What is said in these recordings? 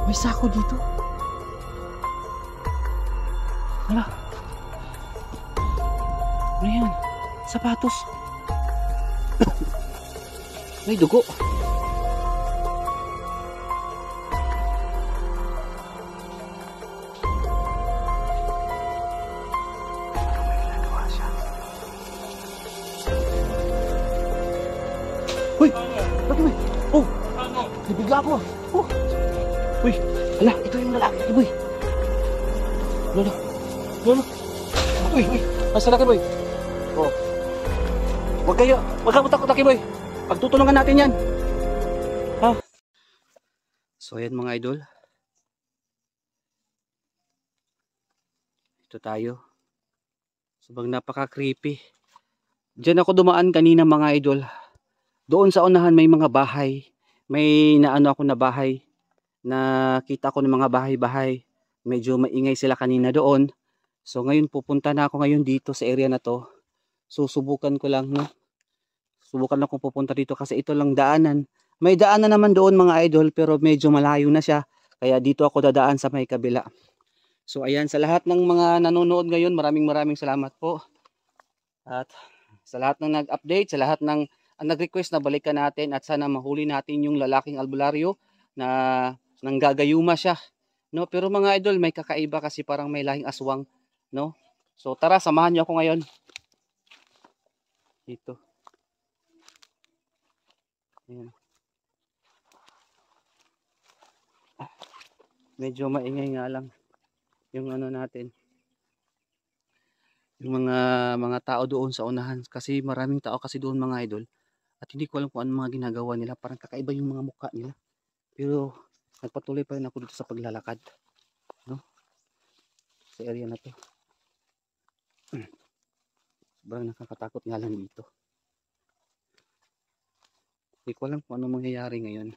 May sako dito. Hala. Ano yan? Sapatos. May dugo. Uy! Bakit may? Oh! Nabigla ako. Oh! Uy! Hala! Ito yung lalaki, boy. Lolo! Lolo! Uy! Uy! Mas lalaki, boy. Oh! Huwag kang matakot, boy. Pagtutulungan natin yan. Ha? So ayan mga idol. Ito tayo. Sobrang napaka-creepy. Diyan ako dumaan kanina mga idol. Doon sa unahan may mga bahay. May naano ako na bahay. Nakita ko ng mga bahay-bahay. Medyo maingay sila kanina doon. So ngayon pupunta na ako ngayon dito sa area na to. Susubukan ko lang, no? Subukan lang kung pupunta dito kasi ito lang daanan. May daanan naman doon mga idol pero medyo malayo na siya. Kaya dito ako dadaan sa may kabila. So ayan, sa lahat ng mga nanonood ngayon, maraming salamat po. At sa lahat ng nag-update, sa lahat ng nag-request na balikan natin at sana mahuli natin yung lalaking albularyo na nanggagayuma siya. No, pero mga idol, may kakaiba kasi parang may lahing aswang, no? So tara, samahan niyo ako ngayon. Dito. Ayan. Medyo maingay nga lang yung ano natin. Yung mga tao doon sa unahan kasi maraming tao kasi doon mga idol. At hindi ko alam kung ano mga ginagawa nila, parang kakaiba yung mga mukha nila. Pero nagpatuloy pa rin ako dito sa paglalakad, no? Sa area na to. Sobrang nakakatakot nga lang dito. Hindi ko alam kung ano mangyayari ngayon.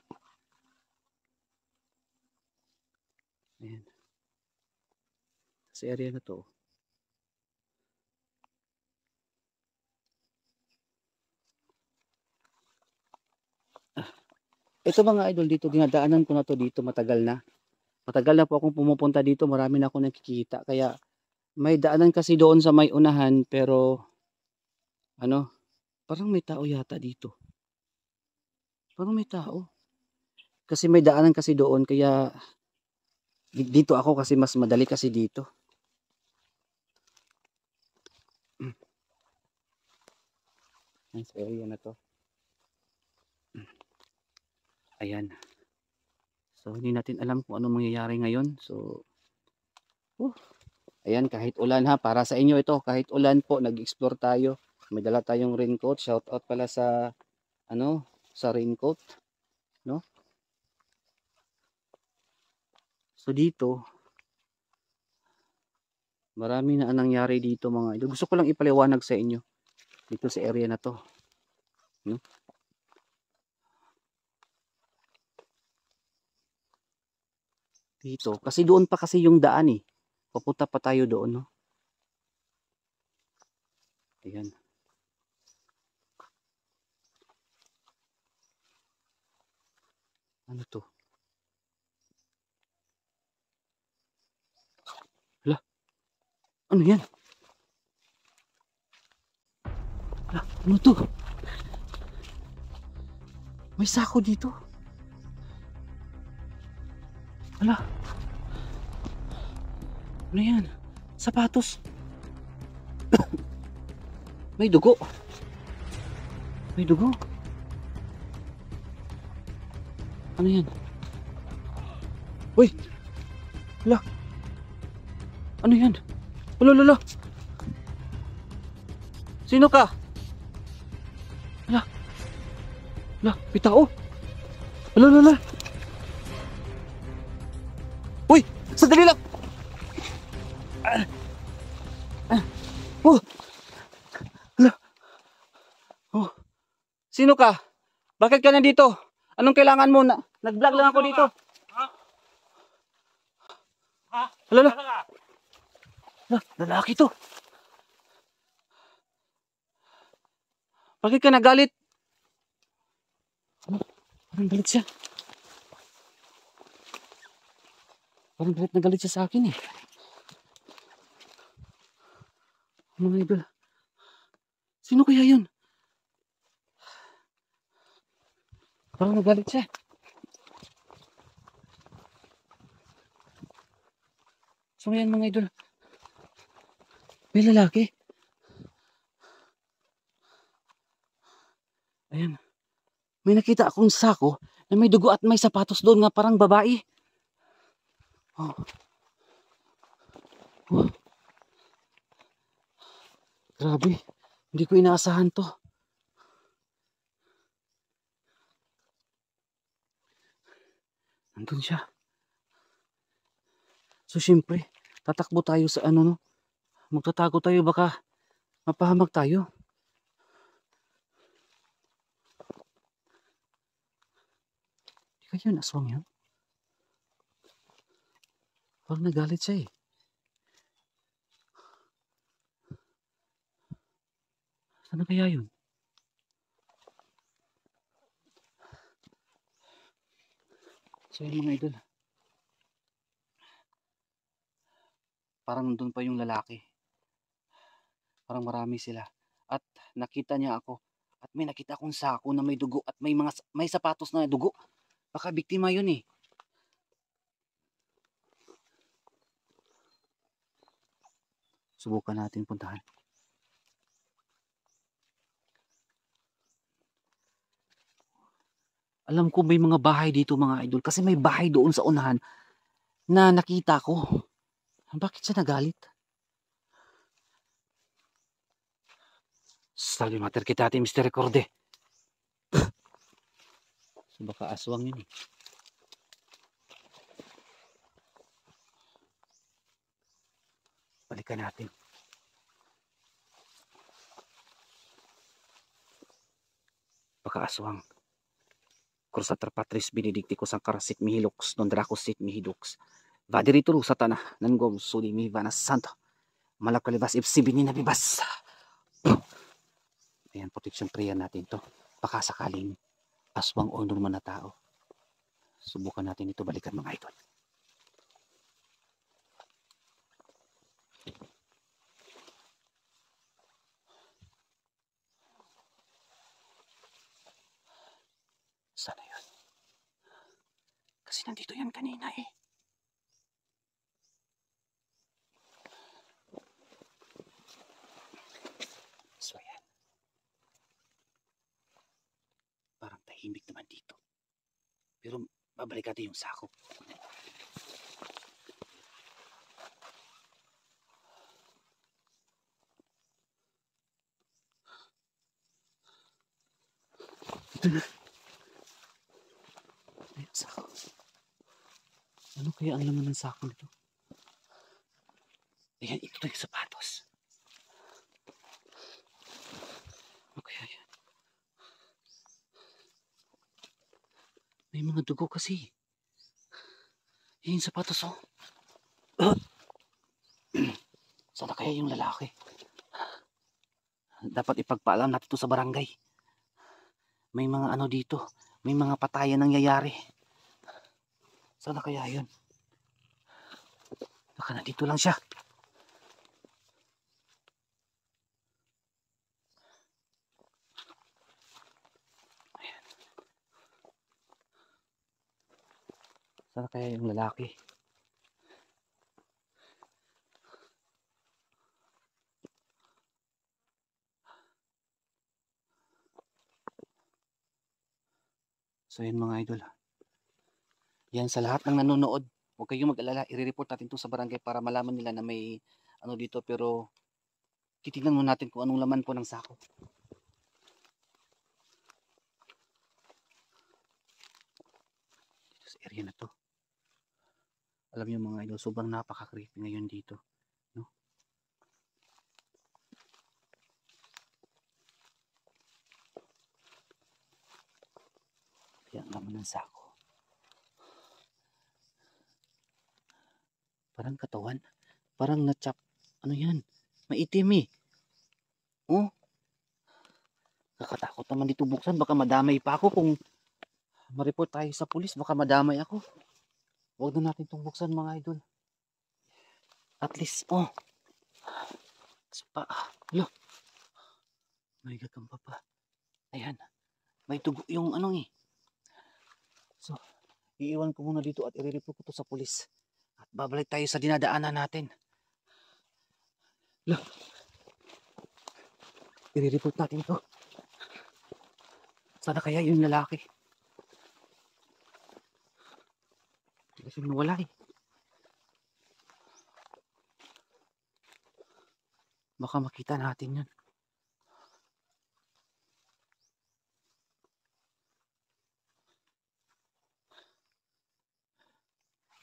Ayan. Sa area na to. Ito mga idol, dito dinadaanan ko na to dito, matagal na. Matagal na po akong pumupunta dito, marami na akong nakikita. Kaya may daanan kasi doon sa may unahan pero ano, parang may tao yata dito. Parang may tao. Kasi may daanan kasi doon kaya dito ako kasi mas madali kasi dito. Sa area na to. Ayan. So hindi natin alam kung ano mangyayari ngayon. So ayan, kahit ulan ha, para sa inyo ito, kahit ulan po, nag-explore tayo. May dala tayong raincoat. Shout out pala sa ano, sa raincoat, no? So dito marami na nangyari dito mga idol. Gusto ko lang ipaliwanag sa inyo dito sa area na to, no? Dito kasi doon pa kasi yung daan eh. Papunta pa tayo doon, no? Ayan. Ano to? Hala. Ano yan? Hala, ano to? May sako dito. Hala. Ano yan? Sapatos. May dugo. May dugo. Ano yan? Uy! Hala! Ano yan? Hala, hala! Sino ka? Hala! Hala! May tao! Hala, hala! Uy! Sandali lang! Oh! Hala! Oh! Sino ka? Bakit ka nandito? Anong kailangan mo? Nag-vlog lang ako dito. Hala, hala. Hala, lalaki to. Bakit ka nagalit? Parang galit siya. Parang galit na galit siya sa akin eh. Mga idol. Sino kaya yun? Parang nagalit siya. So ngayon mga idol. May lalaki. Ayan. May nakita akong sako na may dugo at may sapatos doon nga parang babae. Oh. Oh. Grabe. Hindi ko inaasahan to. Nandun siya. So syempre, tatakbo tayo sa ano no. Magtatago tayo baka mapahamak tayo. Hindi kayo naswang yun. Parang nagalit siya eh. Sana kaya yun? So yun mga idol. Parang nandun pa yung lalaki. Parang marami sila. At nakita niya ako. At may nakita akong sako na may dugo at may sapatos na dugo. Baka biktima yun eh. Subukan natin puntahan. Alam ko may mga bahay dito mga idol. Kasi may bahay doon sa unahan na nakita ko. Bakit siya nagalit? Sabi mater kita ati Mr. Recorde. So baka aswang yun eh. Balikan natin. Baka aswang. Crusader Patris Benedicticus ang karasit mihilux non dracosit mihidux. Vadirito satana nangom suli mi vana santo. Malakalibas ibsibini na bibas. Ayan, protection prayer natin to. Baka sakaling aswang o normal na tao. Subukan natin ito balikan mga idol. Sana yun. Kasi nandito yan kanina eh. So yan. Parang tahimik naman dito. Pero babalik natin yung sako. Ito na. Ayan, sako. Ano kaya ang laman ng sako nito? Ayan, ito na yung sapatos. Ano kaya yan? May mga dugo kasi. Ayan yung sapatos oh. Sana kaya yung lalaki? Dapat ipagpaalam natin ito sa barangay. May mga ano dito. May mga patayan nangyayari. Sana kaya yun? Baka nandito lang siya. Ayan. Sana kaya yung lalaki? So yun mga idol. Yan sa lahat ng nanonood. Huwag kayong mag-alala. I-report natin to sa barangay para malaman nila na may ano dito. Pero titignan mo natin kung anong laman po ng sako. Dito sa area na to. Alam niyo mga idol, sobrang napaka-creepy ngayon dito. No? Yan laman ng sako. Parang katawan. Parang na-chop. Ano yan? Maitim eh. Oh. Kakatakot naman dito buksan. Baka madamay pa ako kung ma-report tayo sa pulis. Baka madamay ako. Huwag na natin itong buksan mga idol. At least, oh. Lo. May gagamba pa. Ayan. May tugo yung anong eh. So, iiwan ko muna dito at i-report ko to sa pulis. At babalik tayo sa dinadaanan natin. Lo. I-report natin to. Sana kaya yung lalaki. Kasi nawala eh. Baka makita natin yun.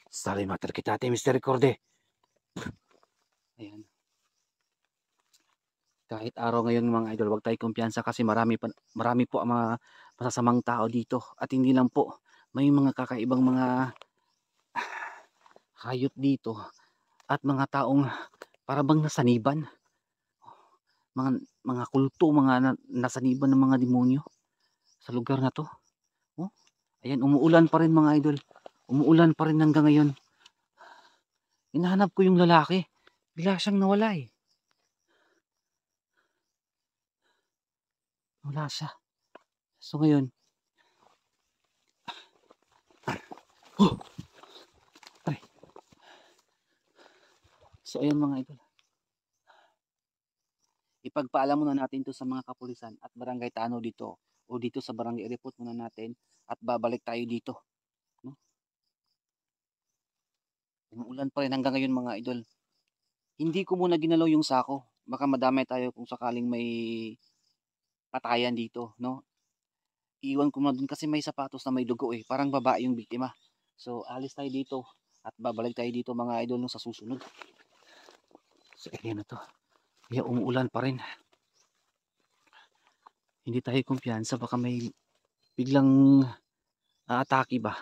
Sali mater kita ate Mr. Recorde. Ayan. Kahit araw ngayon mga idol, wag tayo kumpiyansa kasi marami po ang mga masasamang tao dito. At hindi lang po, may mga kakaibang mga hayop dito. At mga taong parabang nasaniban. Mga kulto, mga nasaniban ng mga demonyo sa lugar na to. Oh, ayan, umuulan pa rin mga idol. Umuulan pa rin hanggang ngayon. Hinahanap ko yung lalaki. Bigla siyang nawala eh. Wala siya. So ngayon. Oh! Ay. So ayan mga idol. Ipagpaalam muna natin to sa mga kapulisan at barangay Tano dito. O dito sa barangay report muna natin. At babalik tayo dito. No? Umuulan pa rin hanggang ngayon mga idol. Hindi ko muna ginalaw yung sako. Baka madamay tayo kung sakaling may patayan dito, no? Iwan ko na dun kasi may sapatos na may dugo eh. Parang babae yung biktima. So, alis tayo dito at babalik tayo dito mga idol no, sa susunod. So, area na to. Kaya umuulan pa rin. Hindi tayo kumpiyansa. Baka may biglang aatake ba?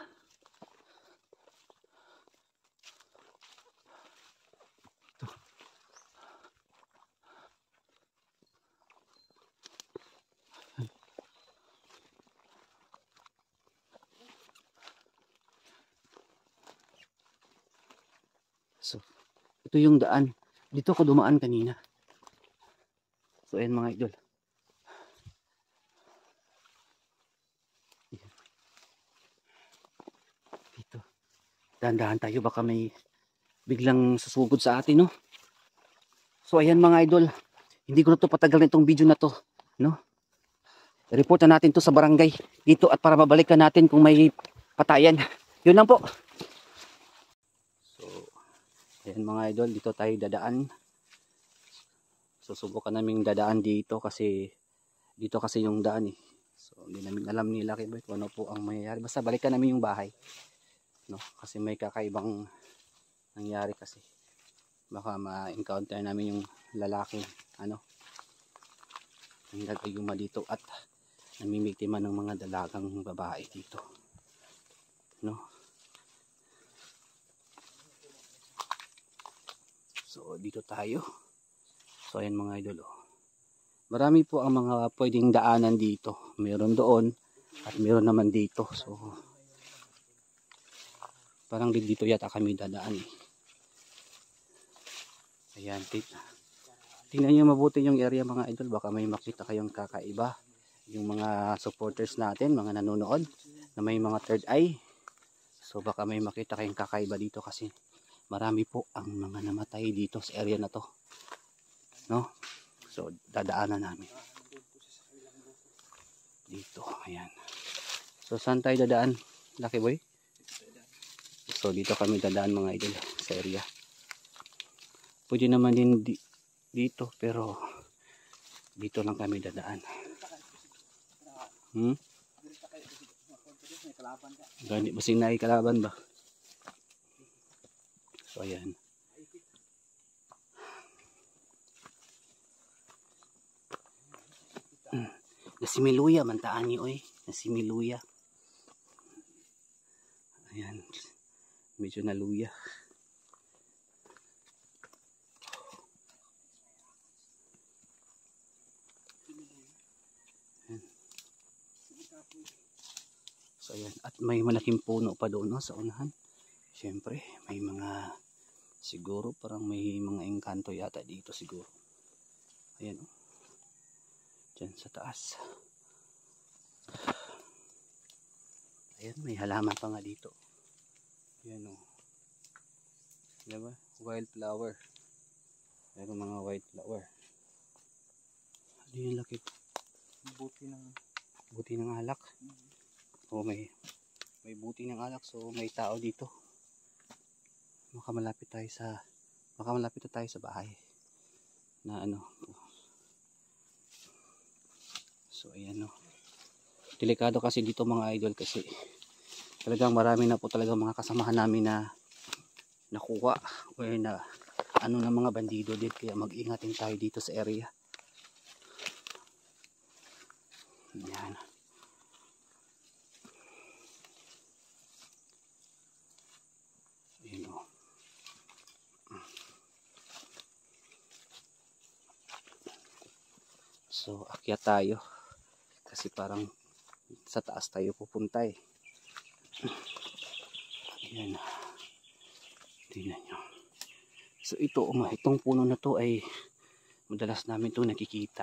So, ito yung daan. Dito ako dumaan kanina. So, ayan mga idol. Dito. Dahan-dahan tayo. Baka may biglang susugod sa atin, no? So, ayan mga idol. Hindi ko na to patagal na itong video na to, no? I-report na natin to sa barangay dito at para mabalikan natin kung may patayan. Yun lang po. So, ayan mga idol, dito tayo dadaan. Susubukan namin dadaan dito kasi yung daan eh. So, hindi namin alam ni Lucky Boy kung ano po ang mangyayari. Basta balikan namin yung bahay. No? Kasi may kakaibang nangyari kasi. Baka ma-encounter namin yung lalaking ang gagayuma dito at namimiktima ng mga dalagang babae dito. No? So, dito tayo. So, ayan mga idol. Marami po ang mga pwedeng daanan dito. Meron doon at meron naman dito. So, parang dito yata kami dadaan eh. Ayan, tingnan nyo mabuti yung area mga idol. Baka may makita kayong kakaiba. Yung mga supporters natin, mga nanonood na may mga third eye. So, baka may makita kayong kakaiba dito kasi marami po ang mga namatay dito sa area na to. No? So, dadaanan namin. Dito, ayan. So, saan tayo dadaan, Lucky Boy? So, dito kami dadaan mga idol sa area. Pwede naman din dito, pero dito lang kami dadaan. Gani, basing na kalaban ba? So, ayan. Nasimiluya man taan niyo oy, nasimiluya. Ayan. Medyo naluya. Ayan. So ayan, at may malaking puno pa doon no, sa unahan. Siyempre, may mga, siguro parang may mga engkanto yata dito siguro. Ayan o. Diyan sa taas. Ayan, may halaman pa nga dito. Ayan o. Diba? Wildflower. Meron mga wildflower. Ano yung laki? Buti ng alak. O may buti ng alak, so may tao dito. Makamalapit na tayo sa bahay na ano. So ayan o. Delikado kasi dito mga idol, kasi talagang marami na po talagang mga kasamahan namin na nakuha o na ano na mga bandido din, kaya mag-ingatin tayo dito sa area. Ayan. Ayan o. So akyat tayo kasi parang sa taas tayo pupunta eh. Ayan. Tingnan nyo. So itong puno na to ay madalas namin to nakikita.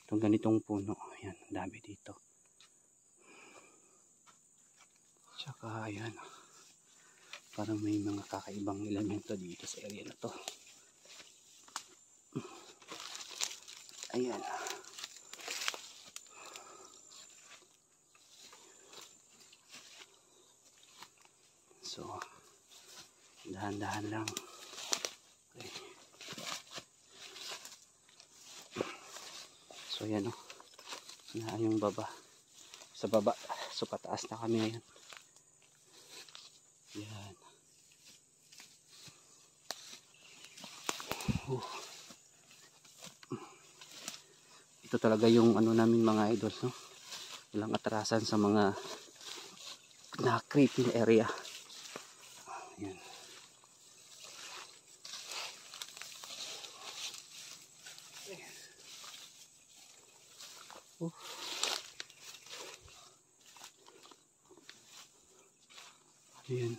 Itong ganitong puno. Ayan, dami dito. Tsaka ayan. Parang may mga kakaibang elemento dito sa area na to. Ayan. So, dahan-dahan lang. Okay. So, ayan o. Na yung baba. Sa baba. So, pataas na kami ngayon. Ayan. Ito talaga yung ano namin mga idol, no? Walang atrasan sa mga na-creepy area. Ayan. Ayan.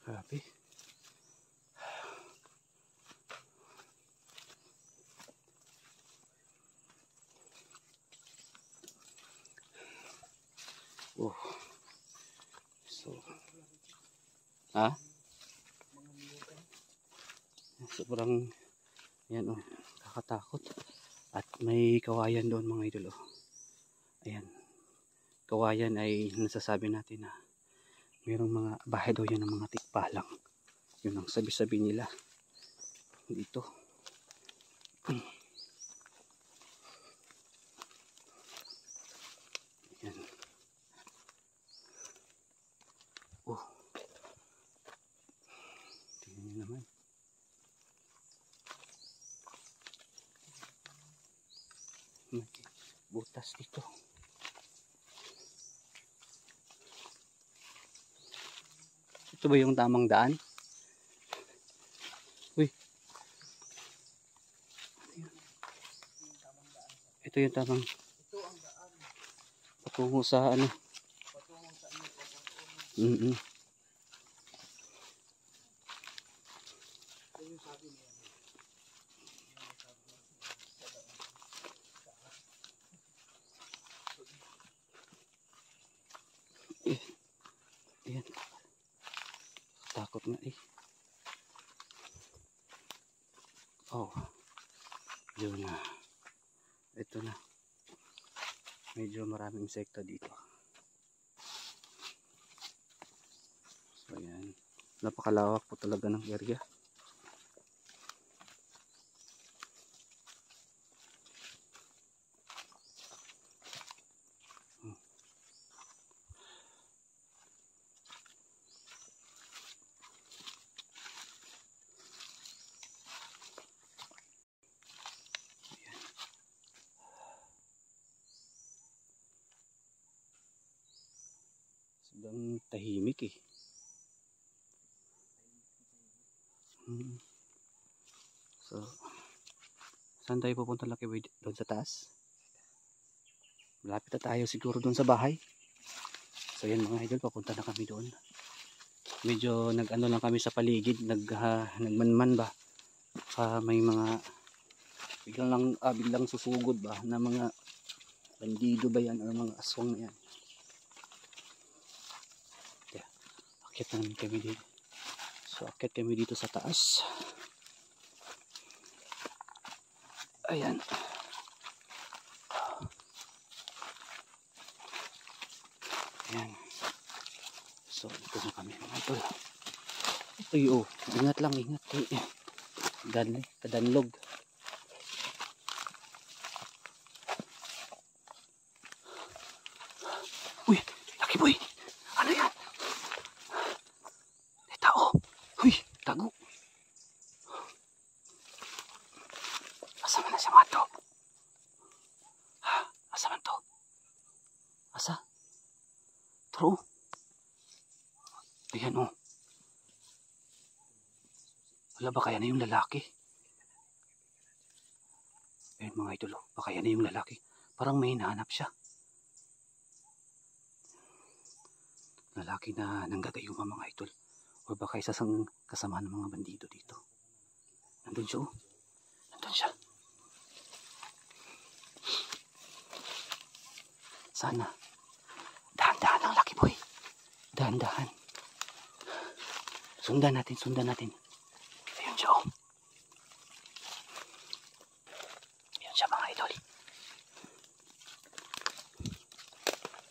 Grabe. Oh. So. Ha? Sobrang yan oh, kakatakot. At may kawayan doon mga idol oh. Ayan. Kawayan ay nasasabi natin na mayroong mga bahay daw yan ng mga tikpalang. Yun ang sabi-sabi nila dito. Ayan. Oh. Tingnan nyo naman. May butas dito. Ito ba yung tamang daan? Uy. Ito yung tamang. Ito ang daan. Patungo sa ano? Patungo sa ano? Ito yung sabi niya. Ayan. Takot nga eh. Oh. Yun na. Ito na. Medyo maraming insekto dito. So ayan. Napakalawak po talaga ng area. Tahimik eh. So, saan tayo pupunta, Lucky Boy? Doon sa taas? Malapit na tayo siguro doon sa bahay. So yan mga idol, papunta na kami doon. Medyo nag-ano lang kami sa paligid, nagmanman ba? May mga biglang susugod ba na mga bandido ba yan o mga aswang na yan. Yeah. Akyat namin kami dito. So akyat kami dito sa taas. Ayan. Ayan. So dito na kami mga idol. Uy, oh, ingat lang, ingat. Kadanlog. Uy, Lucky Boy. Ano yan? May tao. Uy, tago. Asa man na siya mga to? Asa man to? Asa? Taro. Ayan oh. Wala ba kaya na yung lalaki? Ayun mga idol, baka yan na yung lalaki. Parang may hinahanap siya. Lalaki na nanggagayuma mga idol. O baka isa sang kasama ng mga bandido dito. Nandun siya oh. Nandun siya. Sana. Dahan-dahan lang, Lucky Boy. Dahan-dahan. Sundan natin, sundan natin. Ayun siya oh. Ayun siya mga idol.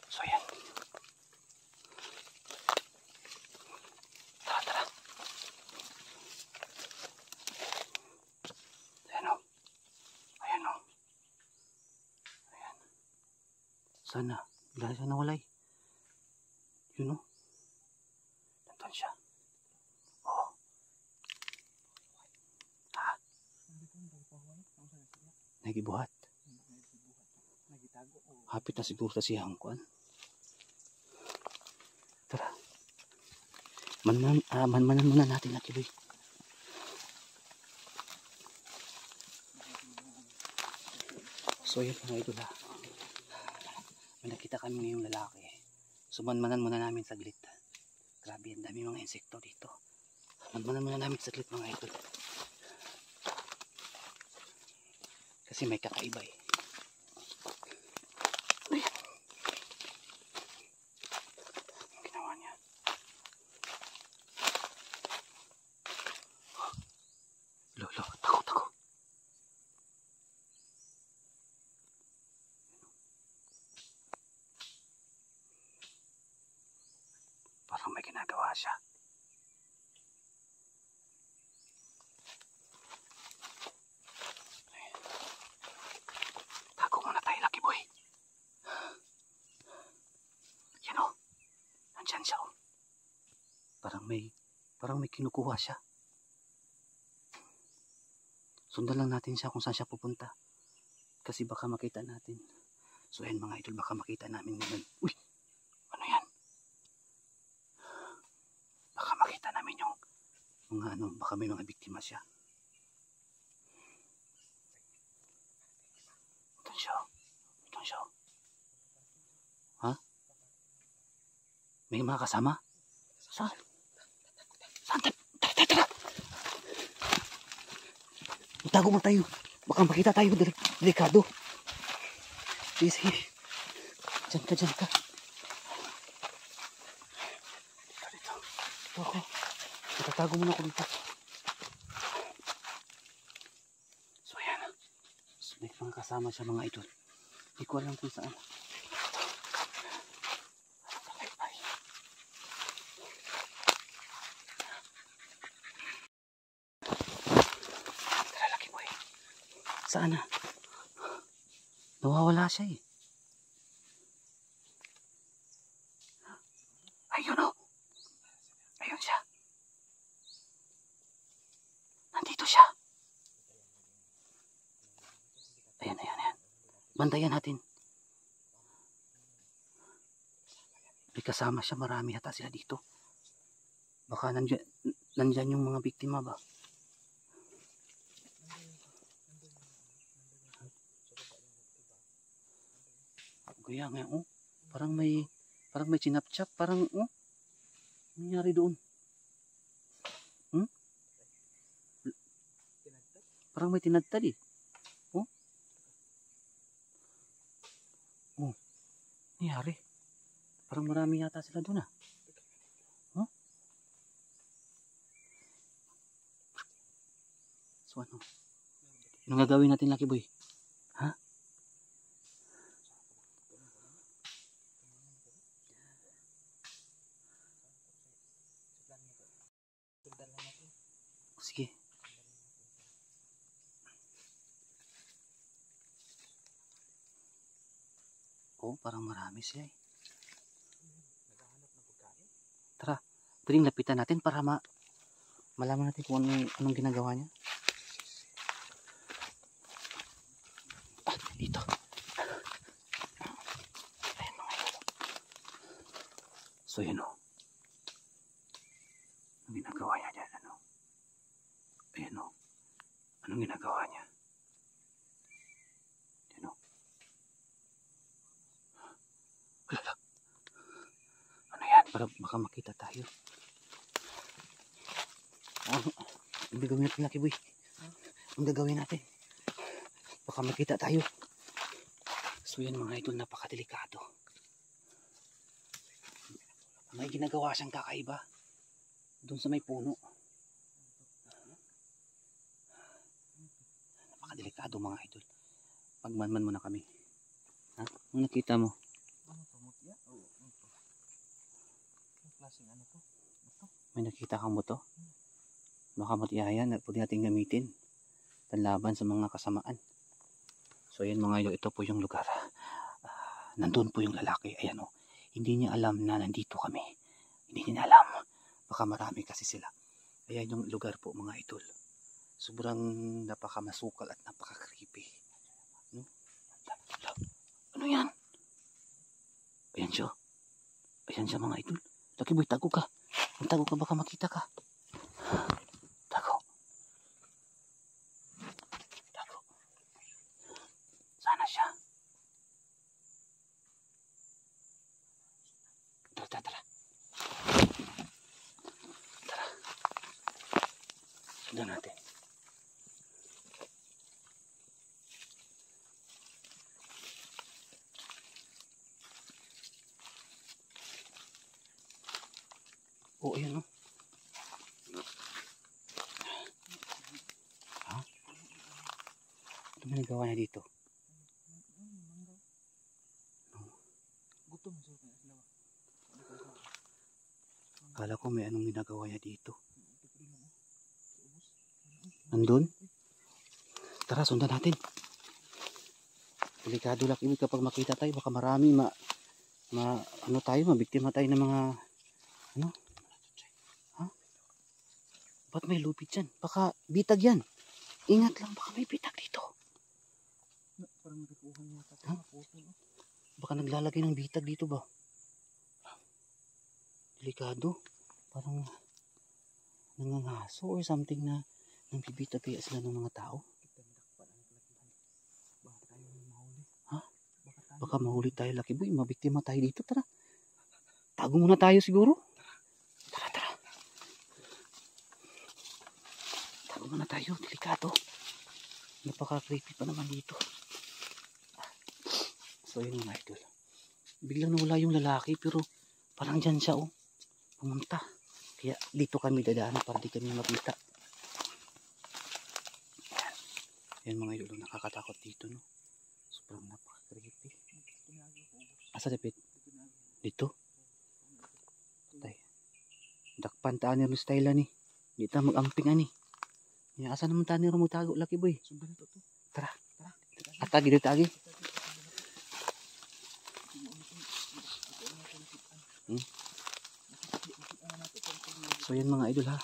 So yan. Tara, tara. Ayan oh. Ayan oh. Ayan. Sana. Dahil siya nawalay. Yun oh. Nandun siya. Oh. Ha? Nagibuhat. Hapit na siguro sa siyang kuan. Tara. Manmanan muna natin, Lucky Boy. So yun mga idol ha. May nakita kami ngayong lalaki. So manmanan muna namin saglit. Grabe, ang dami mga insekto dito. Manmanan muna namin saglit mga idol. Kasi may kakaiba eh. Ayan. Ang ginawa niya. Lolo, tako. Parang may ginagawa siya. Tago muna tayo, Lucky Boy. Yan o. Nandyan siya o. Parang may kinukuha siya. Sundan lang natin siya kung saan siya pupunta. Kasi baka makita natin. So ayan mga idol, baka makita namin ngayon. Uy! Ano yan? Baka makita namin yung mga baka may mga biktima siya. Ito siya. Ha? May mga kasama? Saan? Tara. Itago mo tayo. Baka makita tayo. Delikado. Sige. Diyan ka. Dito ako. Itatago muna ako dito. So ayan. So, may mga kasama siya mga idol. Hindi ko alam kung saan. Tara, Lucky Boy. Saan na? Nawawala siya eh. Ayun o. Ayun siya. Nandito siya. Ayan. Bantayan natin. May kasama siya, marami yata sila dito. Baka nandyan yung mga biktima ba? Kaya nga, oh. Parang may sinapchap, parang, oh. Ano nangyari doon? Parang may tinadtad eh. Oh. Oh. Nangyari. Parang marami yata sila doon ah. Oh. So ano? Anong gagawin natin, Lucky Boy? Ha? Sige. Oh, parang marami siya eh. Tara, pwedeng lapitan natin para malaman natin kung anong ginagawa niya. Ah, dito. Ayan mga ito. So yun o. Anong ginagawa niya dyan? Ano? Ayan o. Anong ginagawa niya? Ayan o. Wala. Ano yan? Para baka makita tayo. Ang gagawin natin, Lucky Boy? Ang gagawin natin? Baka makita tayo. So yan mga idol, napakadelikado. May ginagawa siyang kakaiba doon sa may puno. Napakadelikado mga idol. Pagmanman muna kami. Ha? Ano nakita mo? Ano to? Mutya? Oo. Ito. Ang klaseng ano to? Ito. May nakita kang buto? Baka mutya yan. Pwede natin gamitin panlaban sa mga kasamaan. So yan mga idol, ito po yung lugar. Nandun po yung lalaki. Ayan o. Hindi niya alam na nandito kami. Hindi niya alam. Baka marami kasi sila. Ayan yung lugar po mga idol. Sobrang napakamasukal at napaka-creepy. No? Ano yan? Ayan siya. Ayan siya mga idol. Lucky Boy, tago ka. Kung tago ka baka makita ka. Tago. Tago. Sana siya. Tara. Tara. Sundan natin. Oh, ayan o. Ha? Ano ginagawa niya dito? Gutom sa sila. Kala ko may anong ginagawa niya dito. Nandun? Tara, sundan natin. Delikado Lucky Boy kapag makita tayo. Baka marami mabiktima tayo ng mga ano? Ha? Ba't may lupit dyan? Baka bitag yan. Ingat lang, baka may bitag dito. Parang nagkukuha niya ito. Ha? Baka naglalagay ng bitag dito ba? Delikado. Parang nangangaso or something na nambibitag kaya sila ng mga tao. Ha? Baka mahuli tayo Lucky Boy. Mabiktima tayo dito. Tara. Tago muna tayo siguro. Tara. Tago muna tayo. Delikado. Napaka-creepy pa naman dito. So yun mga idol. Biglang nawala yung lalaki pero parang dyan siya oh. Pumunta. Kaya dito kami dadaan para di kami makita. Yan mga idol. Nakakatakot dito no. Sobrang napaka-creepy. Asa dapit? Dito? Tay. Dakpan taan ni style ni. Dito mag-amping ani. Ya asa naman taan ni mo tago Lucky Boy. Sundan ito to. Tara. Atagi dito agi. So yan mga idol ha.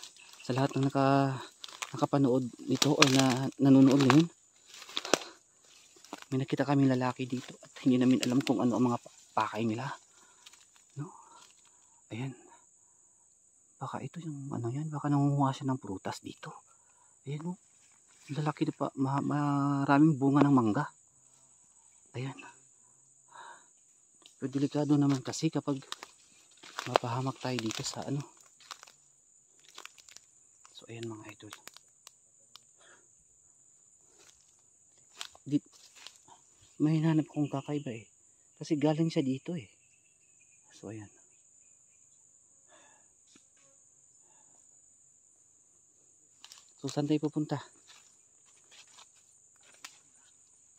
Sa lahat ng nakapanood nito o nanonood ngayon. May nakita kaming lalaki dito at hindi namin alam kung ano ang mga pakay nila. No? Ayan. Baka ito yung ano yan. Baka nangunguha siya ng prutas dito. Ayan o. Lalaki na pa. Maraming bunga ng mangga. Ayan. Pero delikado naman kasi kapag mapahamak tayo dito sa ano. So ayan mga idol. May hinanap kong kakaiba eh. Kasi galing siya dito eh. So ayan. So saan tayo pupunta?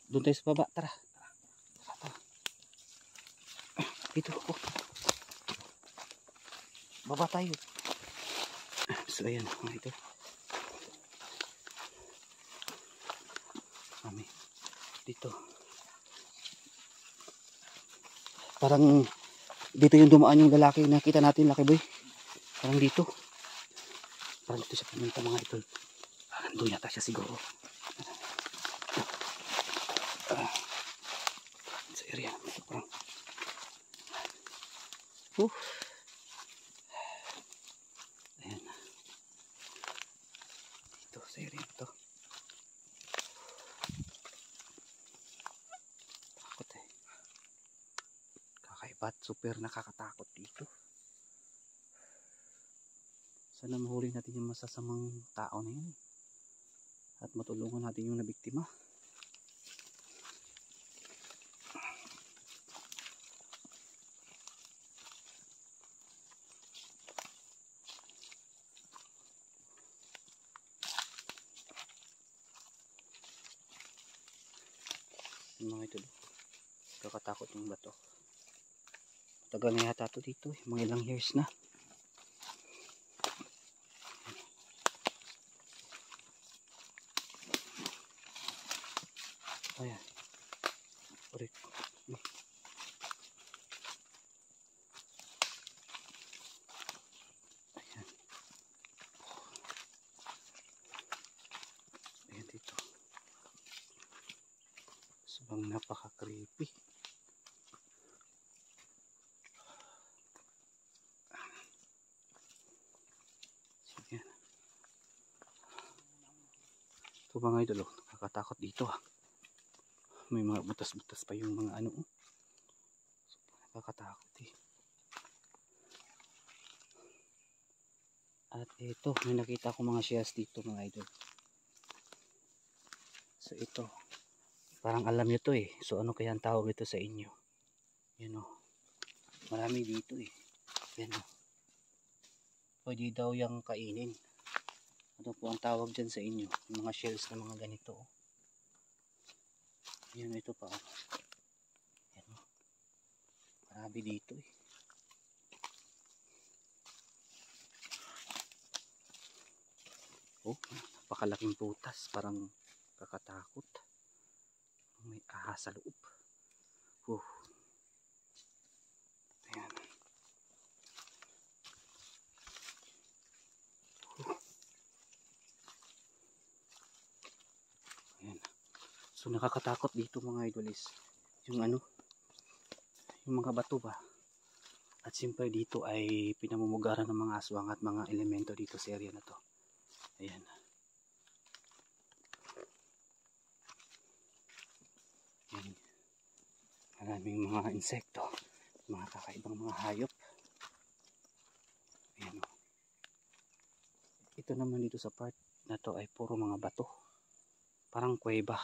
Doon tayo sa baba. Tara. Dito ako. Baba tayo. So ayan mga ito. Kami. Dito. Parang dito yung dumaan yung lalaki. Nakita natin, Lucky Boy. Parang dito. Parang dito siya pumunta mga idol. Nandun yata siya siguro. Sa area. Parang. Ayan. Dito sa area ito. Takot eh. Kakaiba at super nakakatakot dito. Sana mahuli natin yung masasamang tao na yun. At matulungan natin yung nabiktima. Yung mga ito. Kakatakot yung bato. Tagal na yata ito dito. Mga ilang years na. Ayan. Ulit. Ayan. Ayan dito. Sobrang napaka-creepy. So, ayan. Ito mga idol, nakakatakot dito ha. May mga butas-butas pa yung mga ano. So, nakakatakot eh. At ito, may nakita ko mga shells dito mga idol. So ito, parang alam nyo to eh. So ano kaya ang tawag ito sa inyo? Yan o. Marami dito eh. Yan o. Pwede daw yung kainin. Ano po ang tawag dyan sa inyo? Yung mga shells na mga ganito o. Yan ito pa o. Yan o. Marami dito eh. Oh, napakalaking putas. Parang kakatakot. May ahas sa loob. Ayan. Ayan. So nakakatakot dito mga idolis. Yung ano, yung mga bato ba. At siyempre dito ay pinamumugaran ng mga aswang at mga elemento dito sa area na to. Ayan. Ayan. Maraming mga insekto, mga kakaibang mga hayop. Ayan o. Ito naman dito sa part na to ay puro mga bato. Parang kuweba.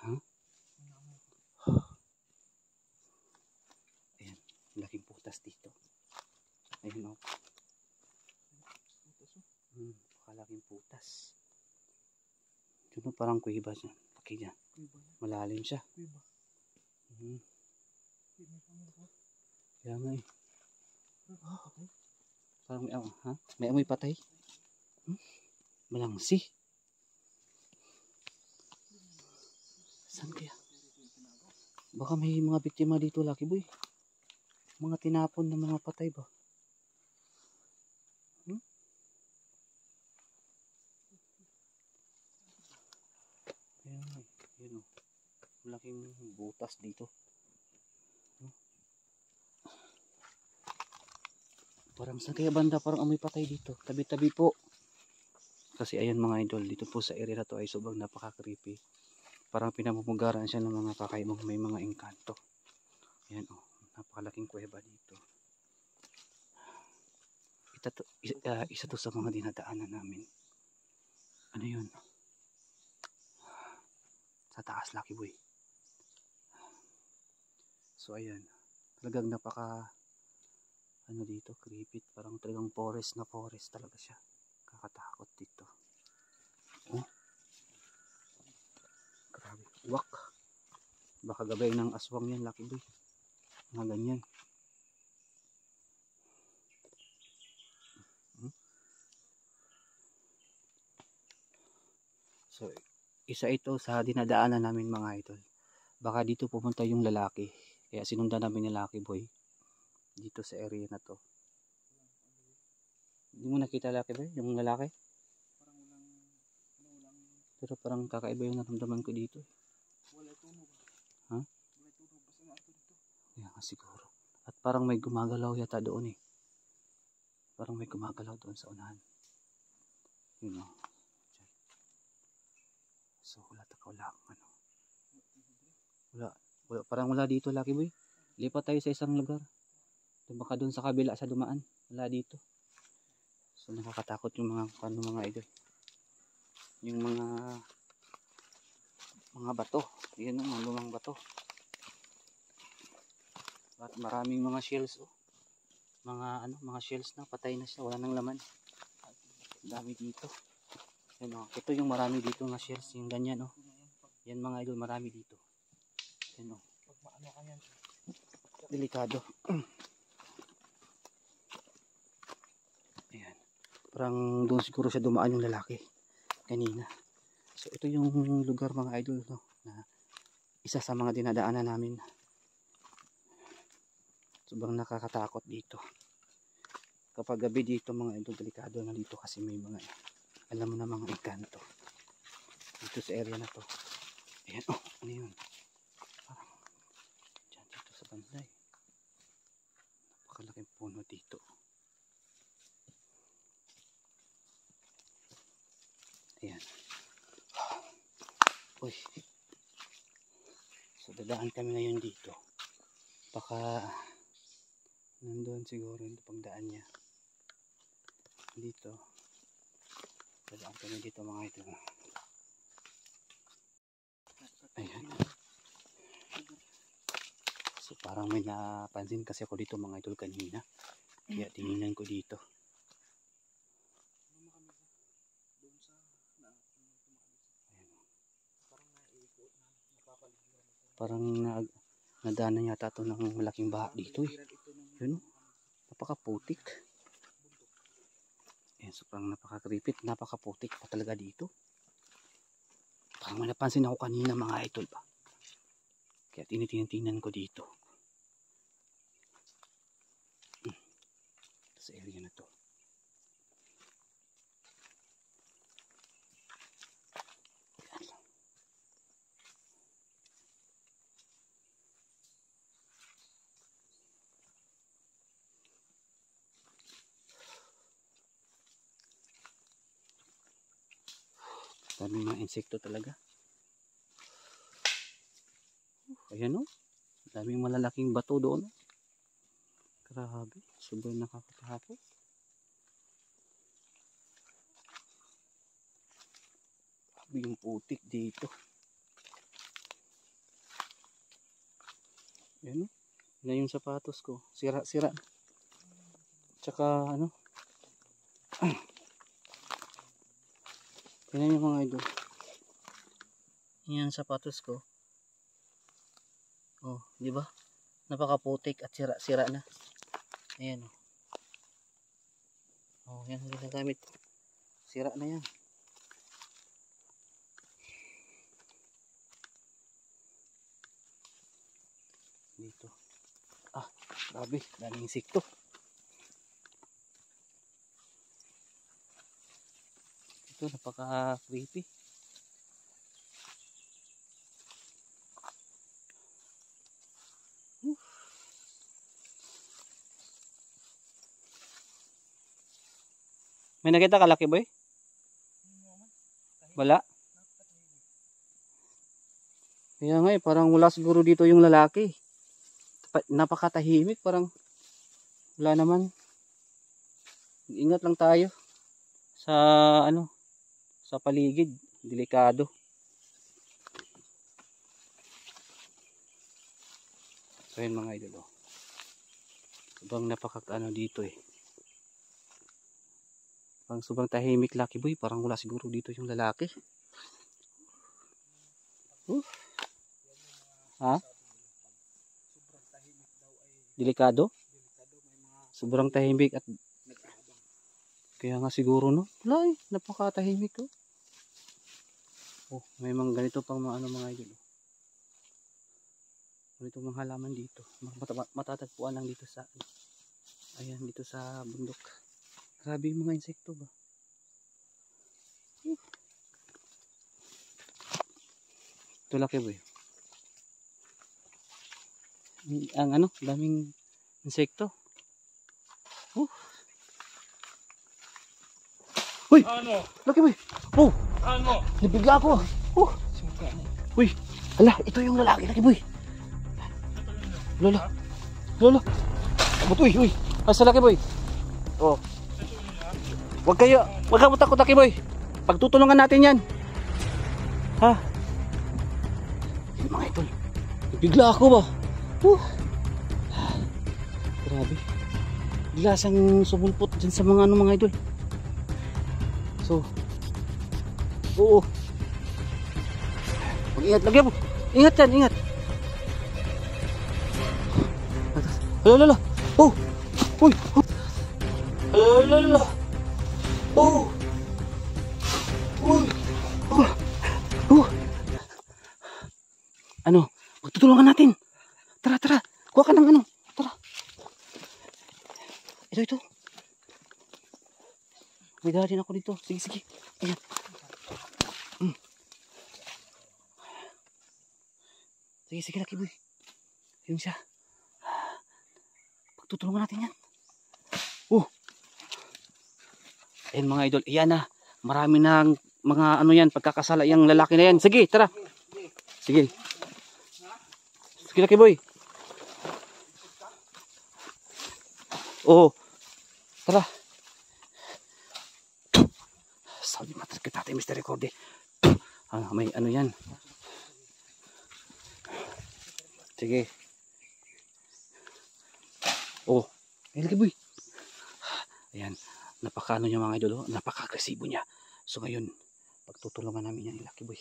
Huh? Ayan, laking putas dito. Ayan o. Pakalaking putas. Ito parang kuweba siya. Pakinggan. Malalim siya. Kaya nga eh. Parang may amoy, ha? May amoy patay. Malangsi. Saan kaya? Baka may mga biktima dito, Lucky Boy. Mga tinapon na mga patay ba? Ayan, yun o. Malaking butas dito. Parang sa kaya banda, parang amoy patay dito. Tabi-tabi po. Kasi ayan mga idol, dito po sa area na to ay sobrang napaka-creepy. Parang pinamumugaran siya ng mga kakaibang may mga engkanto. Ayan oh, napakalaking kuweba dito. Isa to sa mga dinadaanan namin. Ano yun? Sa taas, Lucky Boy. So ayan, talagang napaka ano dito, creepy. Parang talagang forest na forest talaga siya. Kakatakot dito. Oh, grabe. Wak. Baka gabay ng aswang yan, Lucky Boy. Mga ganyan. So, isa ito sa dinadaanan namin mga idol. Baka dito pumunta yung lalaki. Kaya sinundan namin ni Lucky Boy dito sa area na to. Hindi mo nakita, Lucky Boy, yung lalaki? Pero parang kakaiba yung naramdaman ko dito. Wala tunog. Ha? Wala tunog. Basta nga ito dito. Kaya nga siguro. At parang may gumagalaw yata doon eh. Parang may gumagalaw doon sa unahan. Yun o. So wala ano. Wala. Parang wala dito, Lucky Boy. Lipat tayo sa isang lugar. Baka doon sa kabila sa dumaan. Wala dito. So nakakatakot yung mga idol. Yung mga bato. Yan o, mga lumang bato. At maraming mga shells oh. Mga shells na patay na siya, wala nang laman. Dami dito. Yan oh. Ito yung marami dito nga shells, yung ganyan oh. Yan mga idol, marami dito. Yan oh. Delikado. Ayan. Parang doon siguro siya dumaan yung lalaki kanina. So ito yung lugar mga idol no, na isa sa mga dinadaanan namin. Sobrang nakakatakot dito. Kapag gabi dito mga idol, delikado na dito kasi may mga, alam mo na, mga engkanto. Dito sa area na to. Ayan, oh, ano yun? Parang, dyan dito sa banda eh. Napakalaking puno dito. Ayan. Uy. So dadaan kami ngayon dito. Baka nandun siguro yung pagdaan niya. Dito. Dadaan kami dito mga ito. Ayan. So parang may napansin kasi ako dito mga idol kanina. Kaya tinignan ko dito. Parang nadaanan yata ito ng malaking baha dito eh. Yun, napakaputik. Ayan, so parang napaka-creepy, napakaputik pa talaga dito. Parang may napansin ako kanina mga idol ba. Kaya tinitingnan ko dito. Sa area na to. Daming mga insekto talaga. Ayan o. Daming malalaking bato doon. Grabe. Sobrang nakakatakot. Grabe yung putik dito. Ayan o. Yan yung sapatos ko. Sira-sira. Tsaka ano. Tingnan yung mga idol. Yan sapatos ko. Oh, di ba? Napakaputik at sira-sira na. Ayan oh. Oh, yan ang ginagamit. Sira na yan. Dito. Ah, grabe, daming insekto. Ito napaka-creepy. May nakita ka, Lucky Boy? Wala? Kaya nga parang wala siguro dito yung lalaki. Napakatahimik, parang wala naman. Ingat lang tayo sa sa paligid, delikado. So yun mga idol, sobrang dito parang sobrang tahimik, Lucky Boy, parang wala siguro dito yung lalaki. Ha? Delikado? Sobrang tahimik at kaya nga siguro no? Wala napakatahimik ko. Oh, may mga ganito pang mga mga idol. Ganito mga halaman dito. Matatagpuan lang dito sa ayan, dito sa bundok. Grabe yung mga insekto ba? Ito, Lucky Boy. Ang daming insekto. Uy! Ano? Lucky Boy! Oh! Ano? Nabigla ako. Oh! Uy! Hala, ito yung lalaki, Lucky Boy. Lola. Lola. Abot, uy. Asa, Lucky Boy? Oh. Wag ka matakot, Lucky Boy. Pagtutulungan natin yan. Ha? Yung mga idol. Nabigla ako ba? Grabe. Bigla siyang sumulpot dyan sa mga mga idol. So, oo. Mag-ingat lagi mo. Ingat yan, ingat. Hala. Oh. Uy. Hala. Oh. Uy. Magtutulungan natin. Tara. Kuha ka ng Tara. Ito. May dala din ako dito. Sige. Ayan. Sige, Lucky Boy. Yun siya. Pagtutulungan natin yan. Ayan mga idol. Ayan na. Marami na mga yan. Pagkakasala yung lalaki na yan. Sige, tara. Sige, Lucky Boy. Oo. Tara. Sabi matas kita tayo, Mr. Recorde. May yan. Sige. Lucky Boy. Ayan. Napaka niya mga idol. Napaka-agresibo niya. So ngayon, pagtutulungan namin yan, Lucky Boy.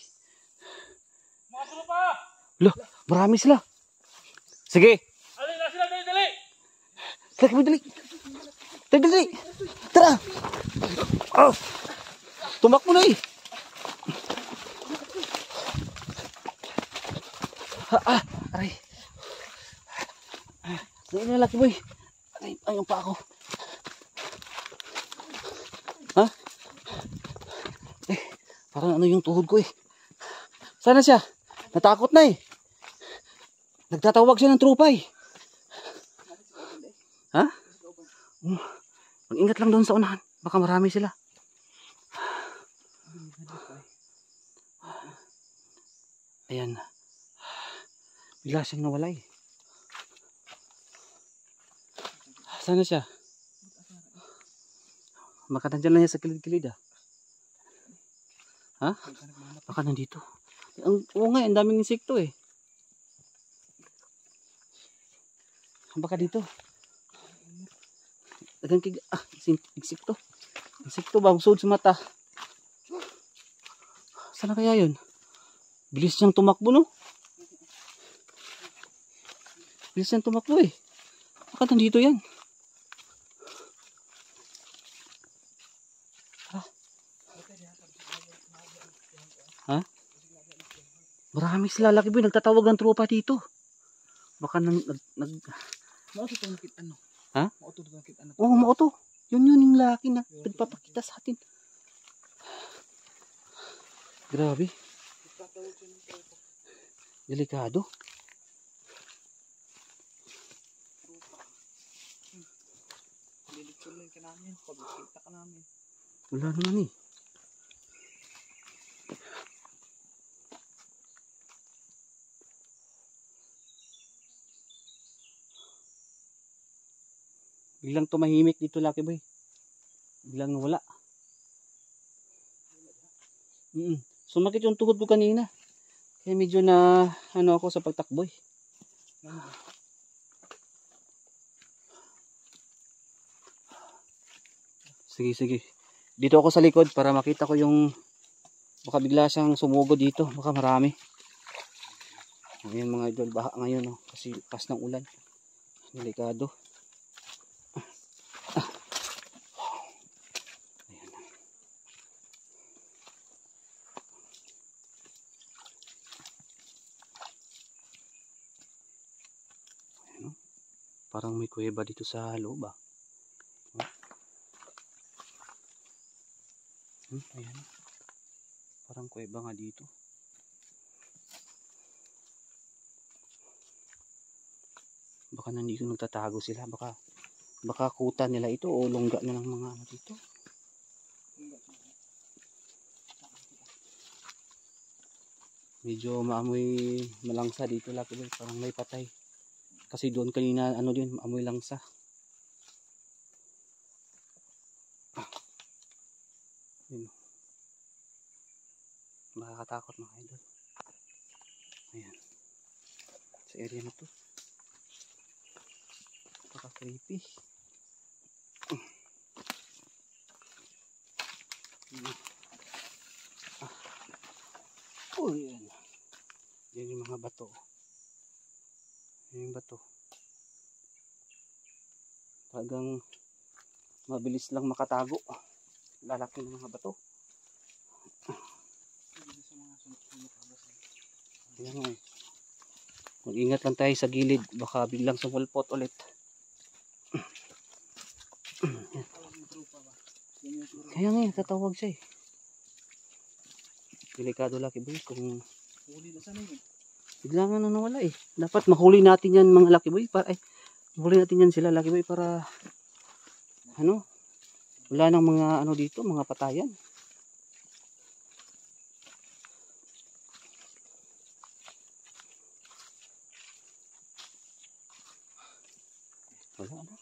Mga tropa! Loh, marami sila. Sige. Alin na sila, dali! Lucky Boy, dali. Tara. Tumakbo na Aray. Sige na, Lucky Boy. Ayun pa ako. Ha? Parang yung tuhod ko Sana siya? Natakot na Nagtatawag siya ng tropa Ha? Mag-ingat lang doon sa unahan. Baka marami sila. Ayan. Bigla siyang nawala Sana siya? Baka nandiyan lang niya sa kilid-kilid Ha? Baka nandito. Oo nga, ang daming insekto Baka dito. Dagang insekto. Insekto ba? Usod sa mata. Sana kaya yun? Bilis niyang tumakbo, no? Bilis niyang tumakbo Baka nandito yan. Ha? Marami sila, Lucky Boy. Nagtatawag ng tropa dito. Baka Mauto itong nakit Ha? Mauto itong nakit Oo, mauto. Yun yung laki na nagpapakita sa atin. Grabe. Delikado. Lilitsulin ka namin. Pagkita ka namin. Wala naman eh. Biglang tumahimik dito, Lucky Boy. Biglang nawala. Sumakit yung tuhod ko kanina. Kaya medyo na ano ako sa pagtakbo eh. Sige, sige. Dito ako sa likod para makita ko yung baka bigla siyang sumugod dito. Baka marami. Ayan mga idol, baha ngayon oh, kasi lakas ng ulan. Delikado. Ayan. Ayan, oh. Parang may kuweba dito sa loob ah. Ayan. Parang kuweba nga dito. Baka nandito nagtatago sila. Baka kuta nila ito o lungga na ng mga ano dito. Medyo maamoy malangsa dito, Lucky Boy. Parang may patay. Kasi doon kanina ano din, amoy langsa. Yun. Makakatakot mga idol. Ayan. Sa area na to. Napaka-creepy. Oh, yan. Yan yung mga bato. Yan yung bato. Talagang mabilis lang makatago. Lalaki ng mga bato. Ayan nga eh. Mag-ingat lang tayo sa gilid. Baka biglang sumulpot ulit. Kaya nga eh, tatawag siya eh. Delikado, Lucky Boy kung Huli na sana yun. bigla nga na nawala eh. Dapat mahuli natin yan mga Lucky Boy. Mahuli natin yan sila Lucky Boy para ano, wala nang mga ano dito, mga patayan. Wala na.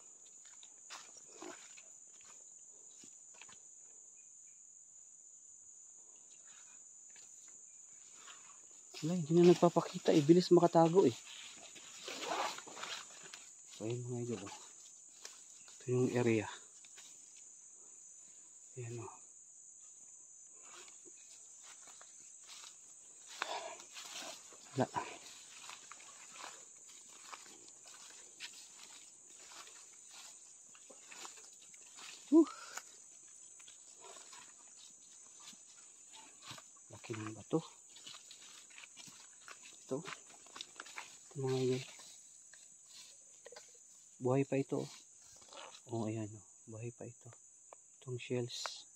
Wala, hindi na nagpapakita eh. Bilis makatago eh. So ayun mga idol oh. Ito yung area. Ayan oh. Wala. Laki ng bato. Ito mga idol. Buhay pa ito. Oh, ayan oh. Buhay pa ito. Itong shells.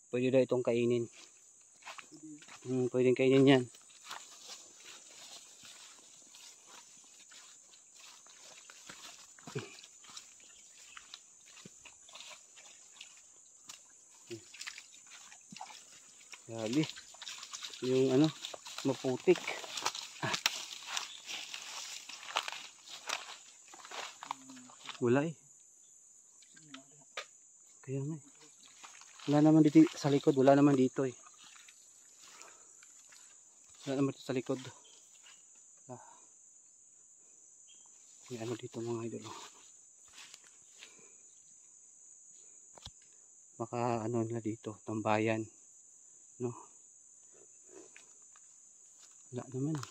Pwede na itong kainin. Pwedeng kainin yan. Grabe. Yung ano, maputik. Wala eh. Kaya nga eh. Wala naman dito sa likod. Wala naman dito eh. Wala naman dito sa likod. May ano dito mga idol. Baka ano nila dito. Tambayan. No? Wala naman eh.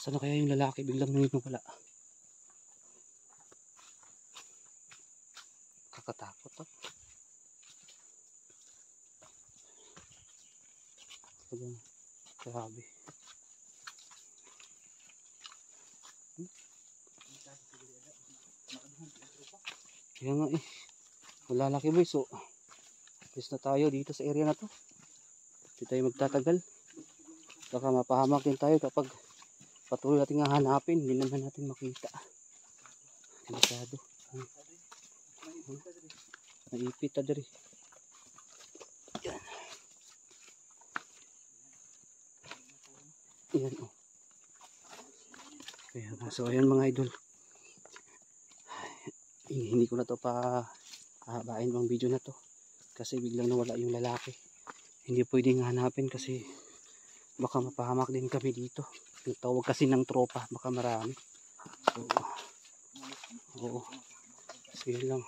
Sana kaya yung lalaki biglang nanginwala. Kakatakot ah. Grabe. Kaya nga eh. Wala Lucky Boy. So, alis na tayo dito sa area na to. Hindi tayo magtatagal. Baka mapahamak din tayo kapag patuloy natin hanapin. Hindi naman natin makita. Delikado. Naipit ta diri. Yan. Yan o. Kaya nga. So ayan mga idol. Hindi ko na to pa habain ang video na to. Kasi biglang nawala yung lalaki. Hindi pwedeng hanapin kasi baka mapahamak din kami dito. Yung tawag kasi ng tropa, baka marami. So, oo. Sige lang.